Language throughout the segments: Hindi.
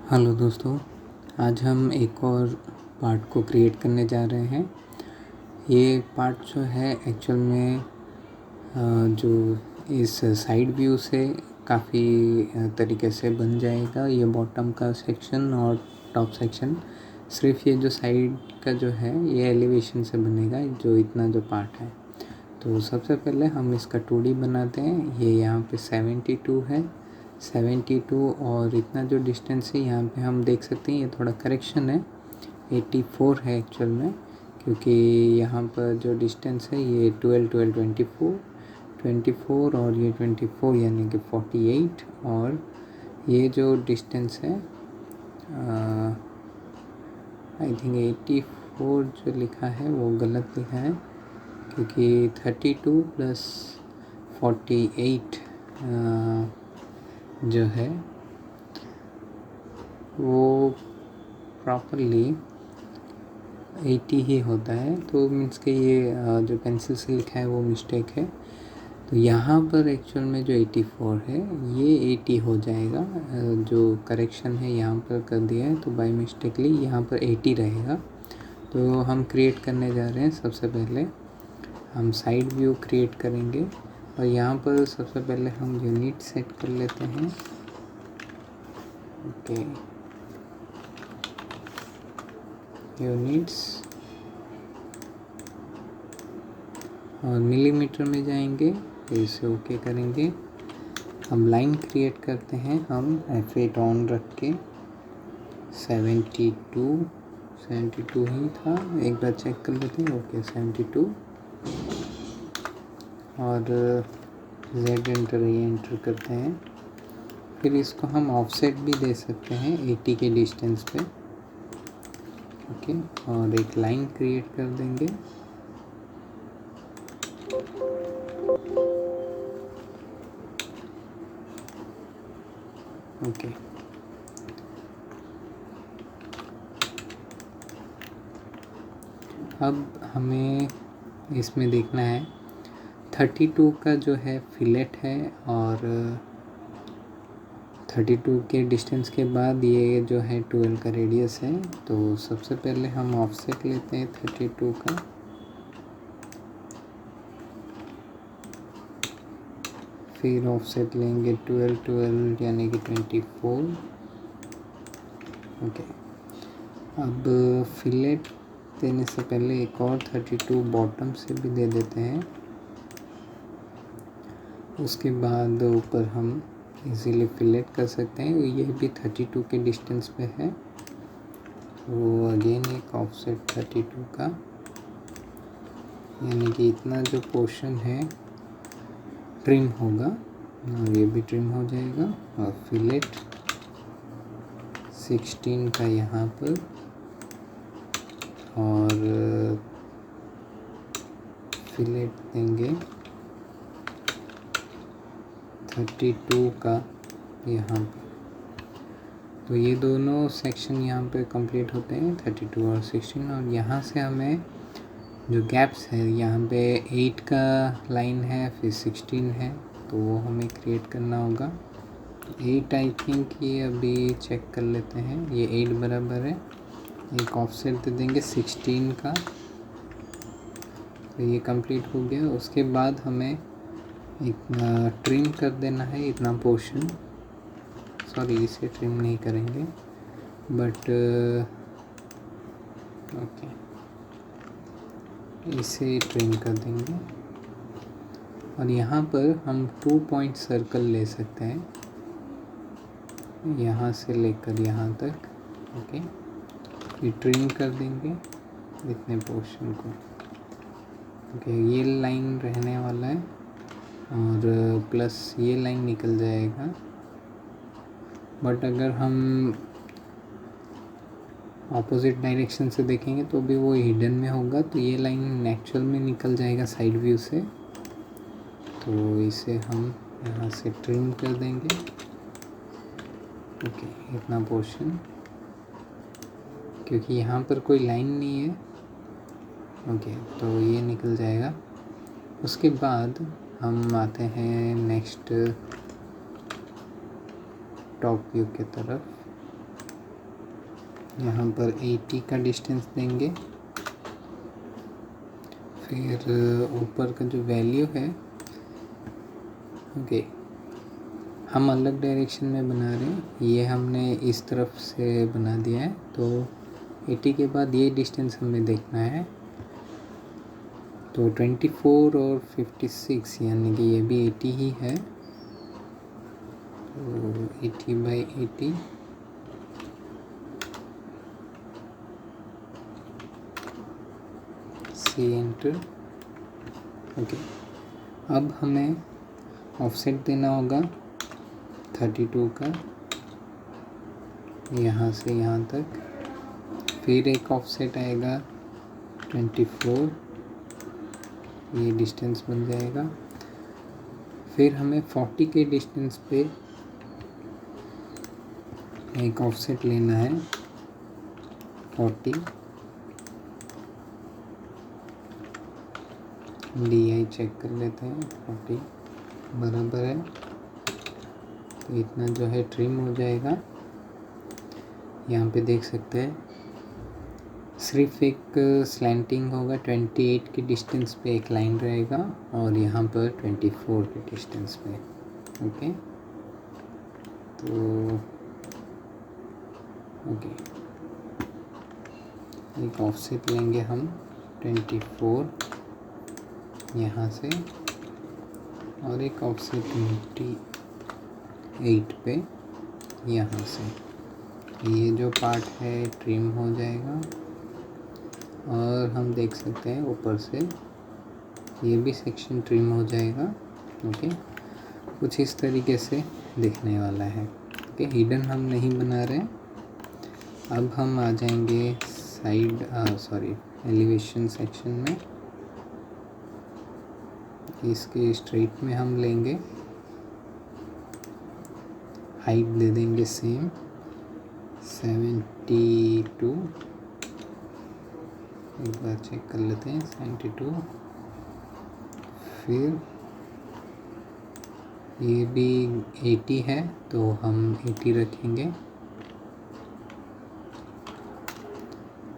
हेलो दोस्तों, आज हम एक और पार्ट को क्रिएट करने जा रहे हैं। ये पार्ट जो है एक्चुअल में जो इस साइड व्यू से काफ़ी तरीके से बन जाएगा। ये बॉटम का सेक्शन और टॉप सेक्शन, सिर्फ ये जो साइड का जो है ये एलिवेशन से बनेगा, जो इतना जो पार्ट है। तो सबसे पहले हम इसका 2D बनाते हैं। ये यहाँ पे 72 है, 72 और इतना जो डिस्टेंस है यहाँ पे हम देख सकते हैं, ये थोड़ा करेक्शन है, 84 है एक्चुअल में, क्योंकि यहाँ पर जो डिस्टेंस है ये 12, 12, 24 और ये 24 यानी कि 48, और ये जो डिस्टेंस है आई थिंक 84 जो लिखा है वो गलत लिखा है, क्योंकि 32 प्लस 48 जो है वो प्रॉपरली 80 ही होता है। तो मीन्स के ये जो पेंसिल से लिखा है वो मिस्टेक है। तो यहाँ पर एक्चुअल में जो 84 है ये 80 हो जाएगा। जो करेक्शन है यहाँ पर कर दिया है, तो बाय मिस्टेकली यहाँ पर 80 रहेगा। तो हम क्रिएट करने जा रहे हैं। सबसे पहले हम साइड व्यू क्रिएट करेंगे और यहाँ पर सबसे पहले हम यूनिट सेट कर लेते हैं। ओके, यूनिट्स और मिलीमीटर में जाएंगे, फिर इसे ओके करेंगे। हम लाइन क्रिएट करते हैं, हम F8 ऑन रख के 72 ही था, एक बार चेक कर लेते हैं। ओके 72 और Z एंटर ये एंटर करते हैं। फिर इसको हम ऑफसेट भी दे सकते हैं 80 के डिस्टेंस पे। ओके, और एक लाइन क्रिएट कर देंगे। ओके, अब हमें इसमें देखना है 32 का जो है फिलेट है, और 32 के डिस्टेंस के बाद ये जो है 12 का रेडियस है। तो सबसे पहले हम ऑफसेट लेते हैं 32 का, फिर ऑफसेट लेंगे 12 यानी कि 24। ओके, अब फिलेट देने से पहले एक और 32 बॉटम से भी दे देते हैं। उसके बाद ऊपर हम इजीली फिलेट कर सकते हैं। ये भी 32 के डिस्टेंस पे है, तो अगेन एक ऑफसेट 32 का, यानी कि इतना जो पोर्शन है ट्रिम होगा और ये भी ट्रिम हो जाएगा। और फिलेट 16 का यहाँ पर, और फिलेट देंगे 32 का यहाँ पर। तो ये दोनों सेक्शन यहाँ पे कंप्लीट होते हैं, 32 और 16। और यहाँ से हमें जो गैप्स है, यहाँ पे 8 का लाइन है, फिर 16 है, तो वो हमें क्रिएट करना होगा। 8 आई थिंक ये अभी चेक कर लेते हैं, ये 8 बराबर है। एक ऑफसेट दे देंगे 16 का, तो ये कंप्लीट हो गया। उसके बाद हमें एक ट्रिम कर देना है इतना पोर्शन, सॉरी इसे ट्रिम नहीं करेंगे, बट ओके इसे ट्रिम कर देंगे। और यहाँ पर हम 2 पॉइंट सर्कल ले सकते हैं, यहाँ से लेकर यहाँ तक। ओके, ये ट्रिम कर देंगे इतने पोर्शन को। ओके, ये लाइन रहने वाला है और प्लस ये लाइन निकल जाएगा। बट अगर हम ऑपोजिट डायरेक्शन से देखेंगे तो भी वो हिडन में होगा, तो ये लाइन एक्चुअल में निकल जाएगा साइड व्यू से। तो इसे हम यहाँ से ट्रिम कर देंगे। ओके, इतना पोर्शन, क्योंकि यहाँ पर कोई लाइन नहीं है। ओके, तो ये निकल जाएगा। उसके बाद हम आते हैं नेक्स्ट टॉप व्यू की तरफ। यहाँ पर 80 का डिस्टेंस देंगे। फिर ऊपर का जो वैल्यू है, ओके, हम अलग डायरेक्शन में बना रहे हैं, ये हमने इस तरफ से बना दिया है। तो 80 के बाद ये डिस्टेंस हमें देखना है। तो 24 और 56 यानी कि ये भी 80 ही है। तो 80/80 सी एंटर। ओके, अब हमें ऑफसेट देना होगा 32 का, यहाँ से यहाँ तक। फिर एक ऑफसेट आएगा 24, ये डिस्टेंस बन जाएगा। फिर हमें 40 के डिस्टेंस पे एक ऑफसेट लेना है 40। DI चेक कर लेते हैं, 40 बराबर है। तो इतना जो है ट्रिम हो जाएगा। यहाँ पे देख सकते हैं सिर्फ एक स्लैंटिंग होगा, 28 के डिस्टेंस पे एक लाइन रहेगा और यहाँ पर 24 के डिस्टेंस पे। ओके, तो ओके, एक ऑफसेट लेंगे हम 24 यहाँ से, और एक ऑफसेट 28 पे यहाँ से। ये जो पार्ट है ट्रिम हो जाएगा। और हम देख सकते हैं ऊपर से ये भी सेक्शन ट्रिम हो जाएगा। ओके, कुछ इस तरीके से दिखने वाला है। ओके, हिडन हम नहीं बना रहे। अब हम आ जाएंगे साइड एलिवेशन सेक्शन में। इसके स्ट्रेट में हम लेंगे, हाइट दे देंगे सेम 72। एक बार चेक कर लेते हैं, 72। फिर ये भी 80 है तो हम 80 रखेंगे।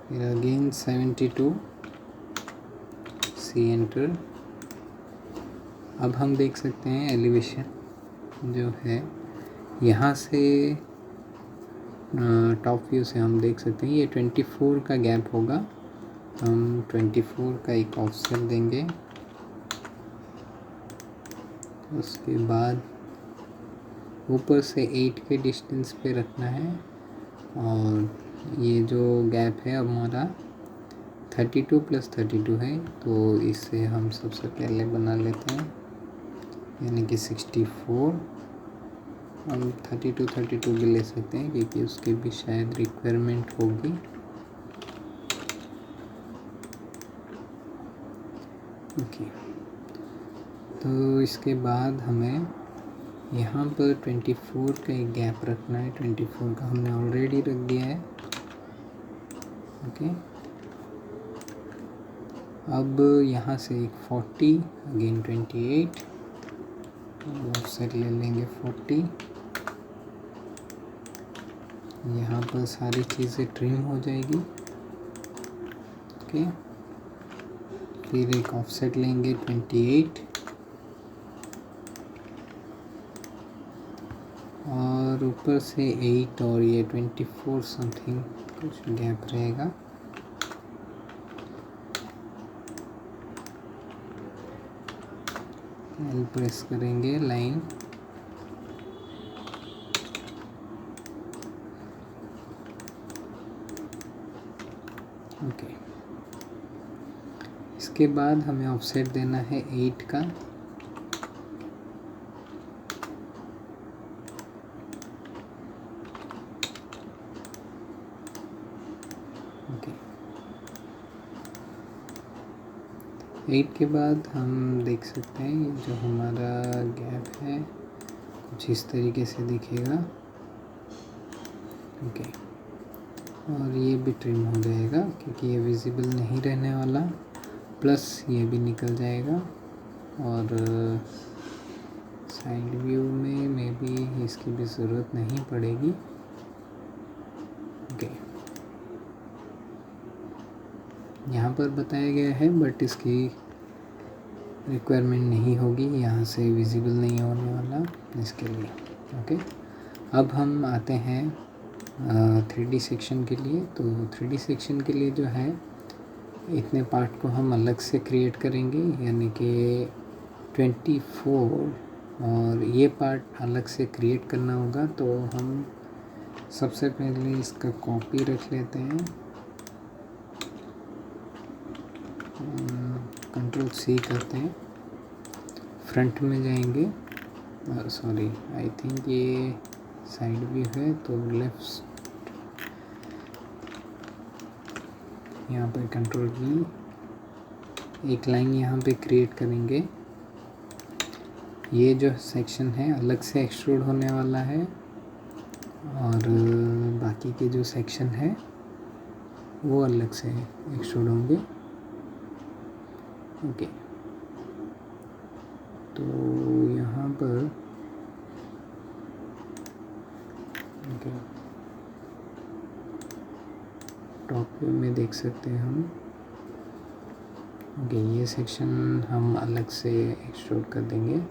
फिर अगेन 72, सी एंटर। अब हम देख सकते हैं एलिवेशन जो है, यहाँ से टॉप व्यू से हम देख सकते हैं ये 24 का गैप होगा। हम 24 का एक ऑफसेट देंगे। उसके बाद ऊपर से 8 के डिस्टेंस पे रखना है। और ये जो गैप है हमारा 32 + 32 है, तो इसे हम सबसे पहले बना लेते हैं, यानी कि 64। हम 32 भी ले सकते हैं क्योंकि उसकी भी शायद रिक्वायरमेंट होगी। ओके, तो इसके बाद हमें यहाँ पर 24 का एक गैप रखना है। 24 का हमने ऑलरेडी रख दिया है। ओके, अब यहाँ से एक 40, अगेन 28, ऑफसेट ले लेंगे 40। यहाँ पर सारी चीज़ें ट्रिम हो जाएगी। ओके, फिर एक ऑफसेट लेंगे 28 और ऊपर से 8 और ये 24 समथिंग कुछ गैप रहेगा। एल प्रेस करेंगे, लाइन ओके। इसके बाद हमें ऑफसेट देना है 8 का। ओके, 8 के बाद हम देख सकते हैं ये जो हमारा गैप है कुछ इस तरीके से दिखेगा। ओके, और ये भी ट्रिम हो जाएगा क्योंकि ये विजिबल नहीं रहने वाला, प्लस ये भी निकल जाएगा। और साइड व्यू में भी इसकी भी ज़रूरत नहीं पड़ेगी। ओके, यहाँ पर बताया गया है, बट इसकी रिक्वायरमेंट नहीं होगी, यहाँ से विजिबल नहीं होने वाला इसके लिए। ओके, अब हम आते हैं 3D सेक्शन के लिए। तो 3D सेक्शन के लिए जो है, इतने पार्ट को हम अलग से क्रिएट करेंगे, यानी कि 24, और ये पार्ट अलग से क्रिएट करना होगा। तो हम सबसे पहले इसका कॉपी रख लेते हैं, Ctrl+C करते हैं, फ्रंट में जाएंगे, सॉरी आई थिंक ये साइड व्यू है, तो लेफ्ट, यहाँ पे Ctrl+V, एक लाइन यहाँ पे क्रिएट करेंगे। ये जो सेक्शन है अलग से एक्सट्रूड होने वाला है, और बाकी के जो सेक्शन है वो अलग से एक्सट्रूड होंगे। ओके, तो यहाँ पर ओके, टॉप व्यू में देख सकते हैं हम। ओके, ये सेक्शन हम अलग से एक्सट्रूड कर देंगे।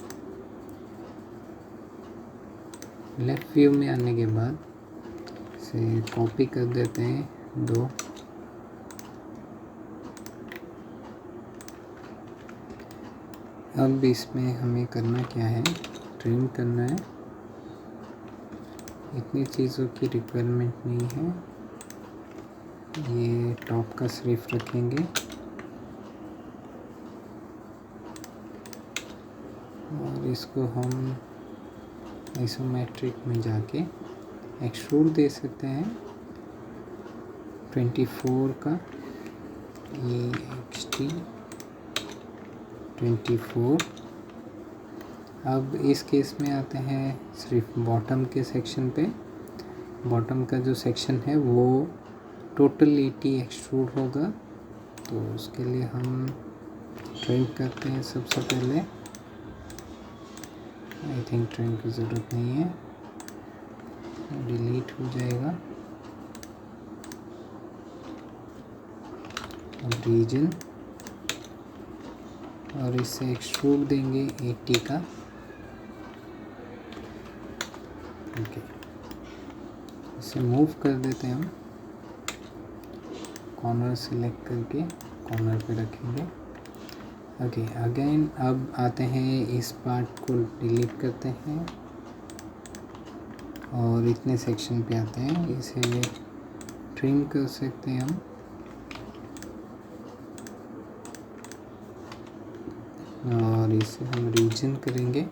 लेफ़्ट व्यू में आने के बाद इसे कॉपी कर देते हैं 2। अब इसमें हमें करना क्या है, ट्रिम करना है। इतनी चीज़ों की रिक्वायरमेंट नहीं है, ये टॉप का सिर्फ रखेंगे, और इसको हम आइसोमेट्रिक में जाके एक्सट्रूड दे सकते हैं 24 का, EXT 24। अब इस केस में आते हैं सिर्फ बॉटम के सेक्शन पे। बॉटम का जो सेक्शन है वो टोटल 80 एक्सट्रूड होगा, तो उसके लिए हम ट्रिम करते हैं सबसे पहले। आई थिंक ट्रिम की ज़रूरत नहीं है, डिलीट हो जाएगा। रीजन, और इससे एक्सट्रूड देंगे 80 का। ओके, इसे मूव कर देते हैं हम, कॉर्नर सेलेक्ट करके कॉर्नर पे रखेंगे। ओके, अगेन अब आते हैं, इस पार्ट को डिलीट करते हैं और इतने सेक्शन पे आते हैं, इसे ट्रिम कर सकते हैं हम। और इसे हम रीजन करेंगे।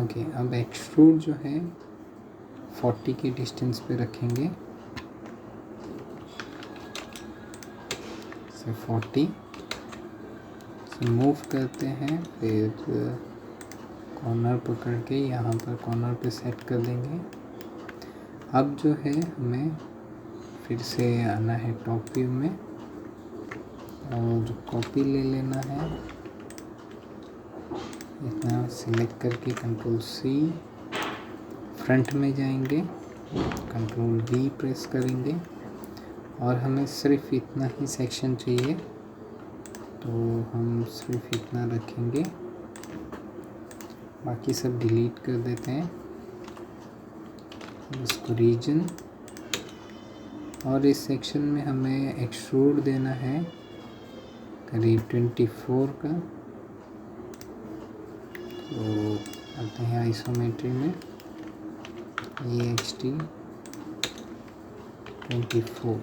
ओके, अब एक्सट्रूड जो है 40 के डिस्टेंस पे रखेंगे, से 40 से मूव करते हैं, फिर कॉर्नर पकड़ के यहाँ पर कॉर्नर पे सेट कर देंगे। अब जो है हमें फिर से आना है टॉप व्यू में और कॉपी ले लेना है, इतना सिलेक्ट करके Ctrl+C, फ्रंट में जाएंगे, Ctrl+V प्रेस करेंगे, और हमें सिर्फ इतना ही सेक्शन चाहिए, तो हम सिर्फ इतना रखेंगे, बाकी सब डिलीट कर देते हैं। इसको रीजन, और इस सेक्शन में हमें एक्सट्रूड देना है करीब 24 का। तो आते हैं आइसोमेट्री में, EXT 24,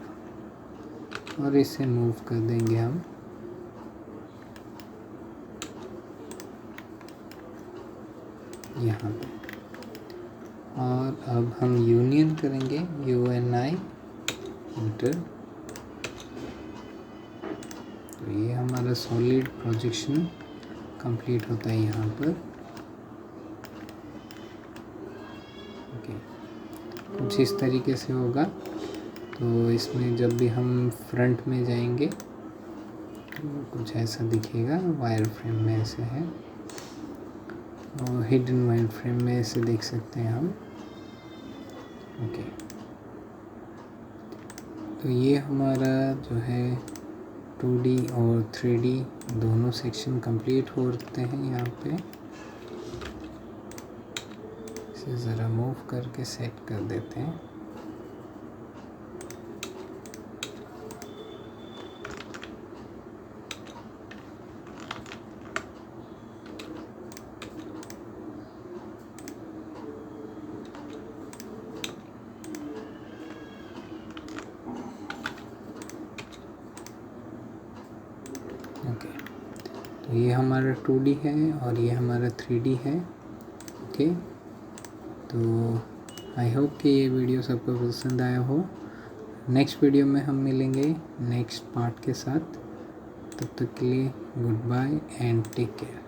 और इसे मूव कर देंगे हम। यहाँ पे, और अब हम यूनियन करेंगे, UNI इंटर। तो ये हमारा सॉलिड प्रोजेक्शन कंप्लीट होता है यहाँ पर। ओके, कुछ इस तरीके से होगा। तो इसमें जब भी हम फ्रंट में जाएंगे तो कुछ ऐसा दिखेगा, वायर फ्रेम में ऐसे है, और हिडन वायर फ्रेम में ऐसे देख सकते हैं हम। ओके, तो ये हमारा जो है 2D और 3D दोनों सेक्शन कंप्लीट होते हैं यहाँ पे। इसे ज़रा मूव करके सेट कर देते हैं। ओके, तो ये हमारा 2D है और ये हमारा 3D है। ओके, तो आई होप कि ये वीडियो सबको पसंद आया हो। नेक्स्ट वीडियो में हम मिलेंगे नेक्स्ट पार्ट के साथ। तब तक के लिए goodbye and take care.